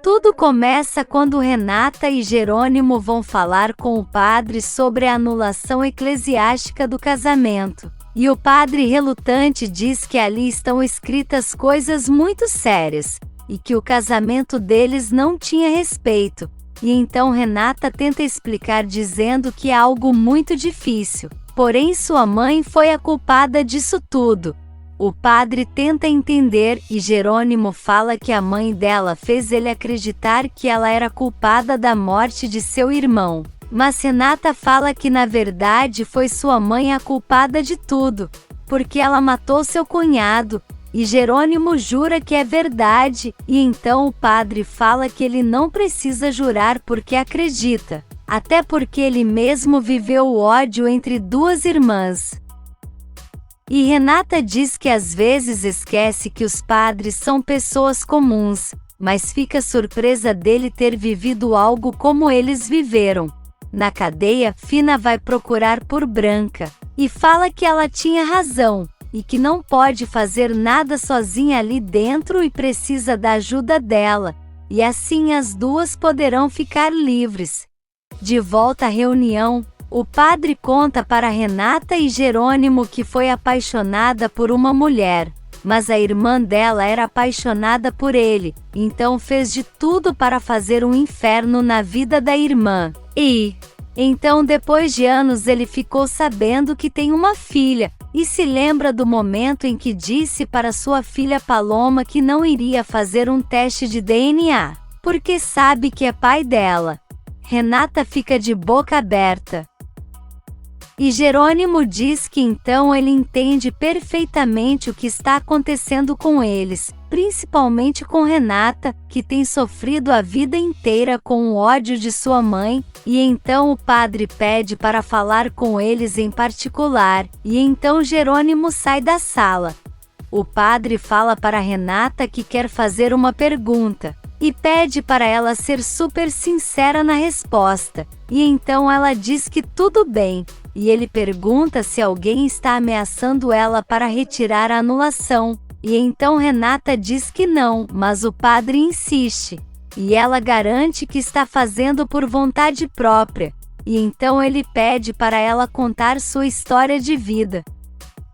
Tudo começa quando Renata e Jerônimo vão falar com o padre sobre a anulação eclesiástica do casamento. E o padre relutante diz que ali estão escritas coisas muito sérias, e que o casamento deles não tinha respeito. E então Renata tenta explicar dizendo que é algo muito difícil, porém sua mãe foi a culpada disso tudo. O padre tenta entender e Jerônimo fala que a mãe dela fez ele acreditar que ela era culpada da morte de seu irmão. Mas Renata fala que na verdade foi sua mãe a culpada de tudo, porque ela matou seu cunhado, e Jerônimo jura que é verdade, e então o padre fala que ele não precisa jurar porque acredita, até porque ele mesmo viveu o ódio entre duas irmãs. E Renata diz que às vezes esquece que os padres são pessoas comuns, mas fica surpresa dele ter vivido algo como eles viveram. Na cadeia, Fina vai procurar por Branca, e fala que ela tinha razão, e que não pode fazer nada sozinha ali dentro e precisa da ajuda dela, e assim as duas poderão ficar livres. De volta à reunião, o padre conta para Renata e Jerônimo que foi apaixonada por uma mulher, mas a irmã dela era apaixonada por ele, então fez de tudo para fazer um inferno na vida da irmã. E então depois de anos ele ficou sabendo que tem uma filha, e se lembra do momento em que disse para sua filha Paloma que não iria fazer um teste de DNA, porque sabe que é pai dela. Renata fica de boca aberta. E Jerônimo diz que então ele entende perfeitamente o que está acontecendo com eles, principalmente com Renata, que tem sofrido a vida inteira com o ódio de sua mãe, e então o padre pede para falar com eles em particular, e então Jerônimo sai da sala. O padre fala para Renata que quer fazer uma pergunta, e pede para ela ser super sincera na resposta, e então ela diz que tudo bem, e ele pergunta se alguém está ameaçando ela para retirar a anulação, e então Renata diz que não, mas o padre insiste, e ela garante que está fazendo por vontade própria, e então ele pede para ela contar sua história de vida.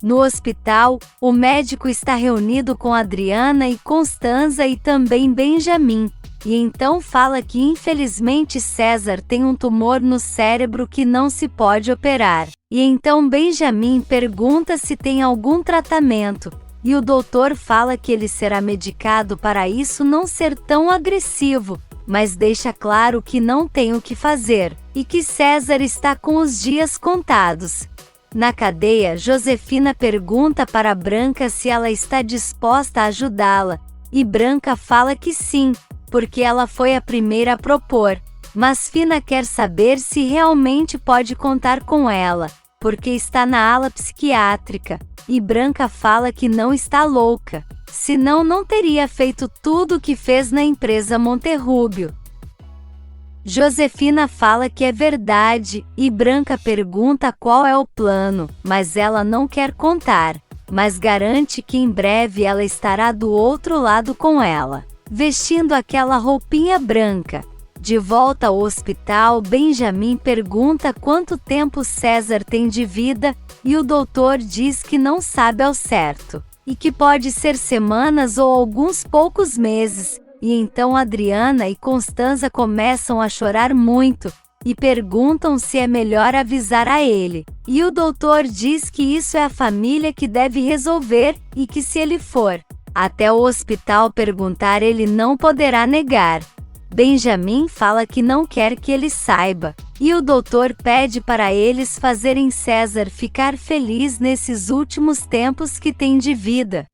No hospital, o médico está reunido com Adriana e Constanza e também Benjamin, e então fala que infelizmente César tem um tumor no cérebro que não se pode operar. E então Benjamin pergunta se tem algum tratamento, e o doutor fala que ele será medicado para isso não ser tão agressivo, mas deixa claro que não tem o que fazer, e que César está com os dias contados. Na cadeia, Josefina pergunta para Branca se ela está disposta a ajudá-la, e Branca fala que sim, porque ela foi a primeira a propor, mas Fina quer saber se realmente pode contar com ela, porque está na ala psiquiátrica, e Branca fala que não está louca, senão não teria feito tudo o que fez na empresa Monterrubio. Josefina fala que é verdade, e Branca pergunta qual é o plano, mas ela não quer contar, mas garante que em breve ela estará do outro lado com ela, vestindo aquela roupinha branca. De volta ao hospital, Benjamin pergunta quanto tempo César tem de vida, e o doutor diz que não sabe ao certo, e que pode ser semanas ou alguns poucos meses. E então Adriana e Constanza começam a chorar muito, e perguntam se é melhor avisar a ele. E o doutor diz que isso é a família que deve resolver, e que se ele for até o hospital perguntar ele não poderá negar. Benjamin fala que não quer que ele saiba, e o doutor pede para eles fazerem César ficar feliz nesses últimos tempos que tem de vida.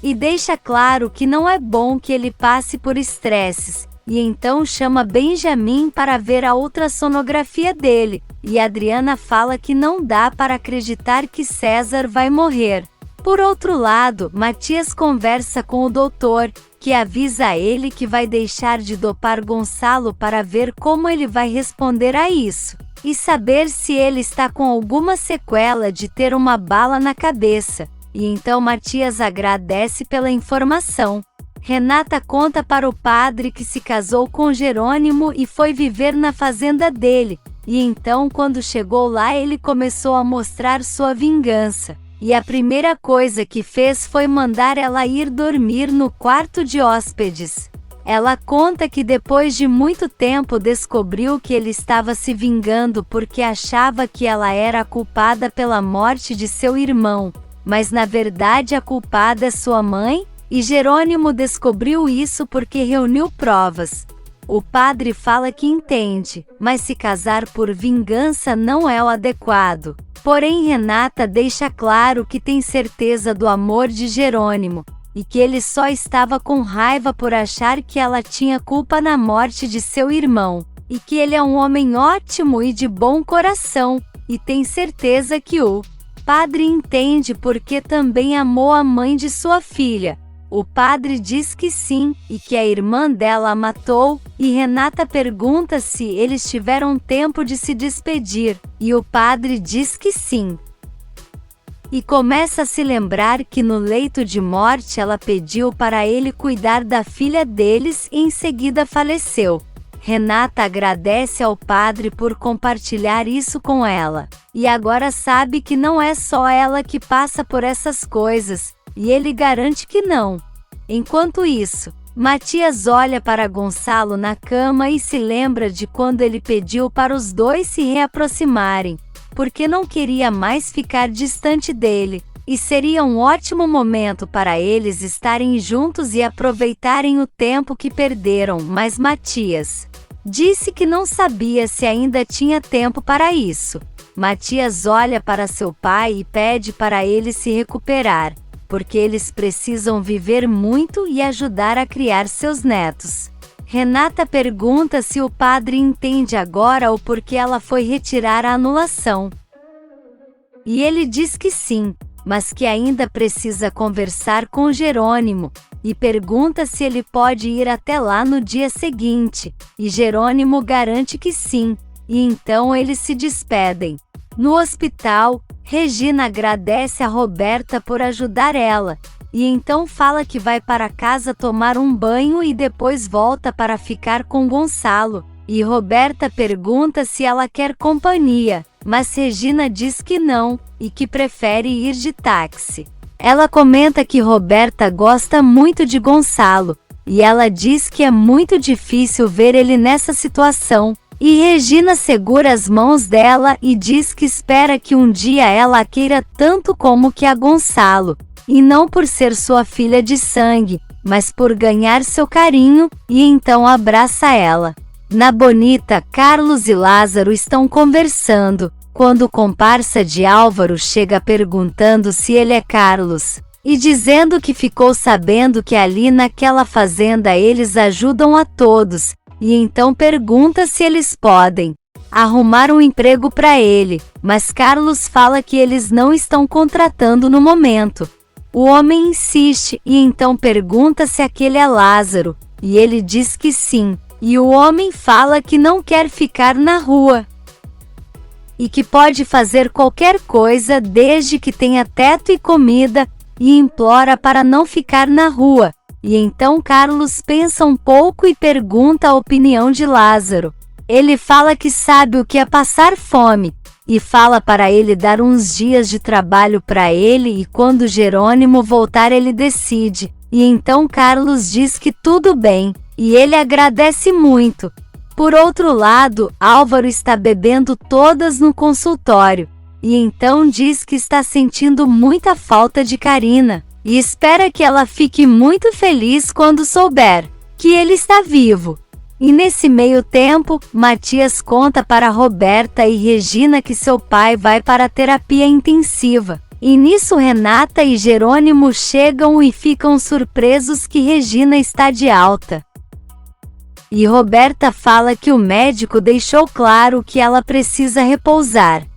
E deixa claro que não é bom que ele passe por estresses, e então chama Benjamin para ver a ultrassonografia dele, e Adriana fala que não dá para acreditar que César vai morrer. Por outro lado, Matias conversa com o doutor, que avisa a ele que vai deixar de dopar Gonçalo para ver como ele vai responder a isso, e saber se ele está com alguma sequela de ter uma bala na cabeça. E então Matias agradece pela informação. Renata conta para o padre que se casou com Jerônimo e foi viver na fazenda dele, e então quando chegou lá ele começou a mostrar sua vingança. E a primeira coisa que fez foi mandar ela ir dormir no quarto de hóspedes. Ela conta que depois de muito tempo descobriu que ele estava se vingando porque achava que ela era a culpada pela morte de seu irmão, mas na verdade a culpada é sua mãe, e Jerônimo descobriu isso porque reuniu provas. O padre fala que entende, mas se casar por vingança não é o adequado. Porém, Renata deixa claro que tem certeza do amor de Jerônimo, e que ele só estava com raiva por achar que ela tinha culpa na morte de seu irmão, e que ele é um homem ótimo e de bom coração, e tem certeza que o padre entende porque também amou a mãe de sua filha. O padre diz que sim, e que a irmã dela a matou, e Renata pergunta se eles tiveram tempo de se despedir, e o padre diz que sim. E começa a se lembrar que no leito de morte ela pediu para ele cuidar da filha deles e em seguida faleceu. Renata agradece ao padre por compartilhar isso com ela, e agora sabe que não é só ela que passa por essas coisas, e ele garante que não. Enquanto isso, Matias olha para Gonçalo na cama e se lembra de quando ele pediu para os dois se reaproximarem, porque não queria mais ficar distante dele, e seria um ótimo momento para eles estarem juntos e aproveitarem o tempo que perderam, mas Matias disse que não sabia se ainda tinha tempo para isso. Matias olha para seu pai e pede para ele se recuperar, porque eles precisam viver muito e ajudar a criar seus netos. Renata pergunta se o padre entende agora o porquê ela foi retirar a anulação. E ele diz que sim, mas que ainda precisa conversar com Jerônimo, e pergunta se ele pode ir até lá no dia seguinte, e Jerônimo garante que sim, e então eles se despedem. No hospital, Regina agradece a Roberta por ajudar ela, e então fala que vai para casa tomar um banho e depois volta para ficar com Gonçalo, e Roberta pergunta se ela quer companhia, mas Regina diz que não, e que prefere ir de táxi. Ela comenta que Roberta gosta muito de Gonçalo, e ela diz que é muito difícil ver ele nessa situação, e Regina segura as mãos dela e diz que espera que um dia ela a queira tanto como que a Gonçalo, e não por ser sua filha de sangue, mas por ganhar seu carinho, e então abraça ela. Na Bonita, Carlos e Lázaro estão conversando, quando o comparsa de Álvaro chega perguntando se ele é Carlos, e dizendo que ficou sabendo que ali naquela fazenda eles ajudam a todos, e então pergunta se eles podem arrumar um emprego para ele, mas Carlos fala que eles não estão contratando no momento. O homem insiste e então pergunta se aquele é Lázaro, e ele diz que sim, e o homem fala que não quer ficar na rua, e que pode fazer qualquer coisa desde que tenha teto e comida, e implora para não ficar na rua. E então Carlos pensa um pouco e pergunta a opinião de Lázaro. Ele fala que sabe o que é passar fome, e fala para ele dar uns dias de trabalho para ele e quando Jerônimo voltar ele decide. E então Carlos diz que tudo bem, e ele agradece muito. Por outro lado, Álvaro está bebendo todas no consultório, e então diz que está sentindo muita falta de Carina, e espera que ela fique muito feliz quando souber que ele está vivo. E nesse meio tempo, Matias conta para Roberta e Regina que seu pai vai para a terapia intensiva. E nisso Renata e Jerônimo chegam e ficam surpresos que Regina está de alta. E Roberta fala que o médico deixou claro que ela precisa repousar.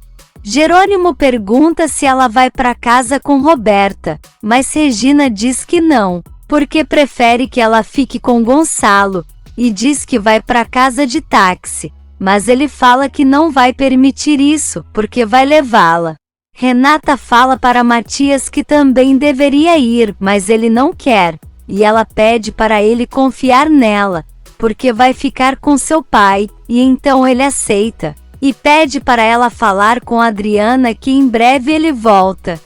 Jerônimo pergunta se ela vai para casa com Roberta, mas Regina diz que não, porque prefere que ela fique com Gonçalo, e diz que vai para casa de táxi, mas ele fala que não vai permitir isso, porque vai levá-la. Renata fala para Matias que também deveria ir, mas ele não quer, e ela pede para ele confiar nela, porque vai ficar com seu pai, e então ele aceita, e pede para ela falar com Adriana que em breve ele volta.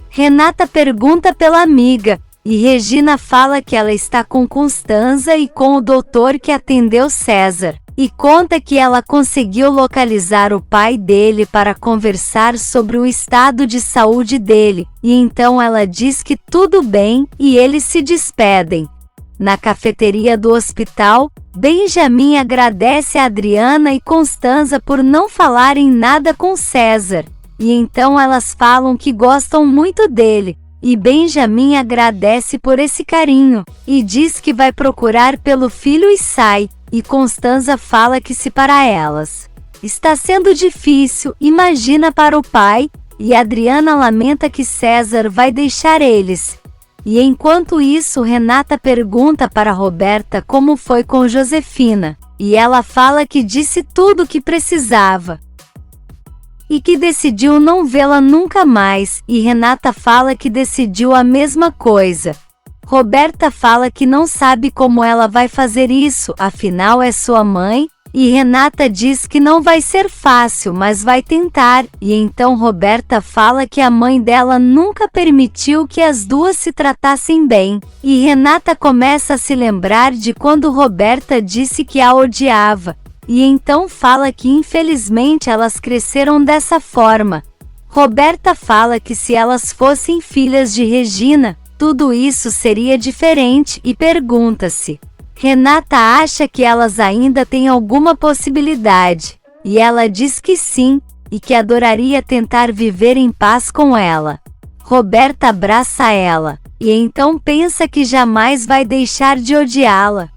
Renata pergunta pela amiga, e Regina fala que ela está com Constanza e com o doutor que atendeu César, e conta que ela conseguiu localizar o pai dele para conversar sobre o estado de saúde dele, e então ela diz que tudo bem e eles se despedem. Na cafeteria do hospital, Benjamin agradece a Adriana e Constanza por não falarem nada com César, e então elas falam que gostam muito dele, e Benjamin agradece por esse carinho, e diz que vai procurar pelo filho e sai, e Constanza fala que se para elas está sendo difícil, imagina para o pai, e Adriana lamenta que César vai deixar eles. E enquanto isso, Renata pergunta para Roberta como foi com Josefina, e ela fala que disse tudo o que precisava e que decidiu não vê-la nunca mais, e Renata fala que decidiu a mesma coisa. Roberta fala que não sabe como ela vai fazer isso, afinal é sua mãe, e Renata diz que não vai ser fácil, mas vai tentar, e então Roberta fala que a mãe dela nunca permitiu que as duas se tratassem bem, e Renata começa a se lembrar de quando Roberta disse que a odiava, e então fala que infelizmente elas cresceram dessa forma. Roberta fala que se elas fossem filhas de Regina, tudo isso seria diferente, e pergunta-se: Renata acha que elas ainda têm alguma possibilidade, e ela diz que sim, e que adoraria tentar viver em paz com ela. Roberta abraça ela, e então pensa que jamais vai deixar de odiá-la,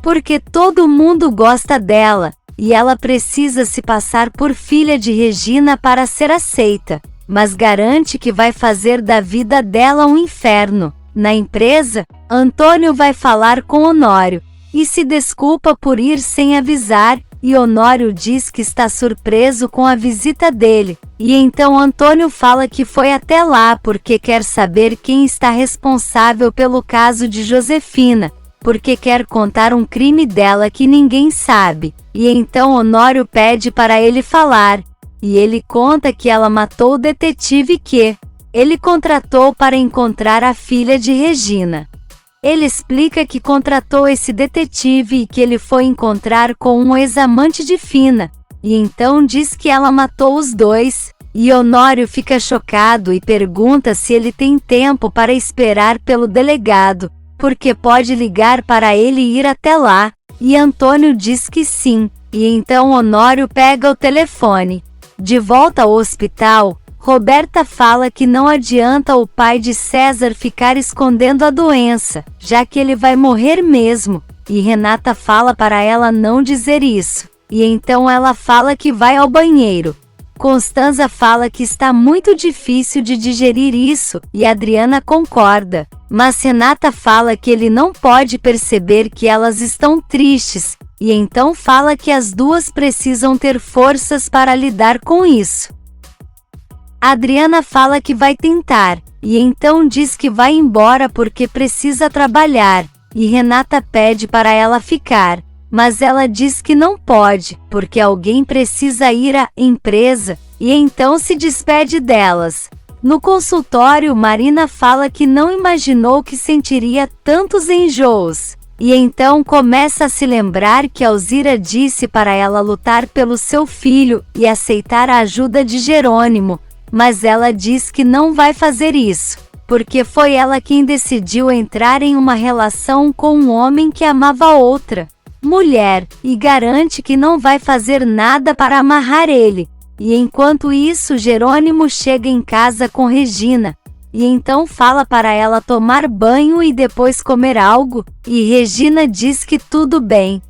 porque todo mundo gosta dela, e ela precisa se passar por filha de Regina para ser aceita, mas garante que vai fazer da vida dela um inferno. Na empresa, Antônio vai falar com Honório, e se desculpa por ir sem avisar, e Honório diz que está surpreso com a visita dele, e então Antônio fala que foi até lá porque quer saber quem está responsável pelo caso de Josefina, porque quer contar um crime dela que ninguém sabe, e então Honório pede para ele falar, e ele conta que ela matou o detetive que ele contratou para encontrar a filha de Regina. Ele explica que contratou esse detetive e que ele foi encontrar com um ex-amante de Fina, e então diz que ela matou os dois, e Honório fica chocado e pergunta se ele tem tempo para esperar pelo delegado, porque pode ligar para ele ir até lá, e Antônio diz que sim, e então Honório pega o telefone. De volta ao hospital, Roberta fala que não adianta o pai de César ficar escondendo a doença, já que ele vai morrer mesmo, e Renata fala para ela não dizer isso, e então ela fala que vai ao banheiro. Constanza fala que está muito difícil de digerir isso, e Adriana concorda, mas Renata fala que ele não pode perceber que elas estão tristes, e então fala que as duas precisam ter forças para lidar com isso. Adriana fala que vai tentar, e então diz que vai embora porque precisa trabalhar, e Renata pede para ela ficar, mas ela diz que não pode, porque alguém precisa ir à empresa, e então se despede delas. No consultório, Marina fala que não imaginou que sentiria tantos enjoos, e então começa a se lembrar que Alzira disse para ela lutar pelo seu filho e aceitar a ajuda de Jerônimo, mas ela diz que não vai fazer isso, porque foi ela quem decidiu entrar em uma relação com um homem que amava outra mulher, e garante que não vai fazer nada para amarrar ele. E enquanto isso, Jerônimo chega em casa com Regina, e então fala para ela tomar banho e depois comer algo, e Regina diz que tudo bem,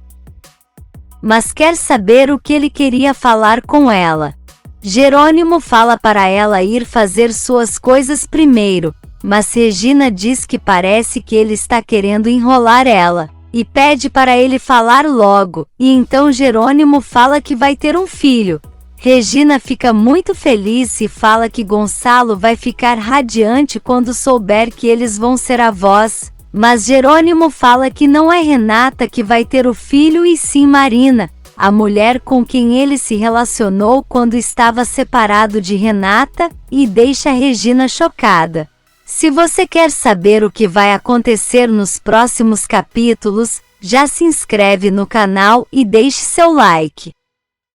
mas quer saber o que ele queria falar com ela. Jerônimo fala para ela ir fazer suas coisas primeiro, mas Regina diz que parece que ele está querendo enrolar ela, e pede para ele falar logo, e então Jerônimo fala que vai ter um filho. Regina fica muito feliz e fala que Gonçalo vai ficar radiante quando souber que eles vão ser avós, mas Jerônimo fala que não é Renata que vai ter o filho e sim Marina, a mulher com quem ele se relacionou quando estava separado de Renata, e deixa Regina chocada. Se você quer saber o que vai acontecer nos próximos capítulos, já se inscreve no canal e deixe seu like.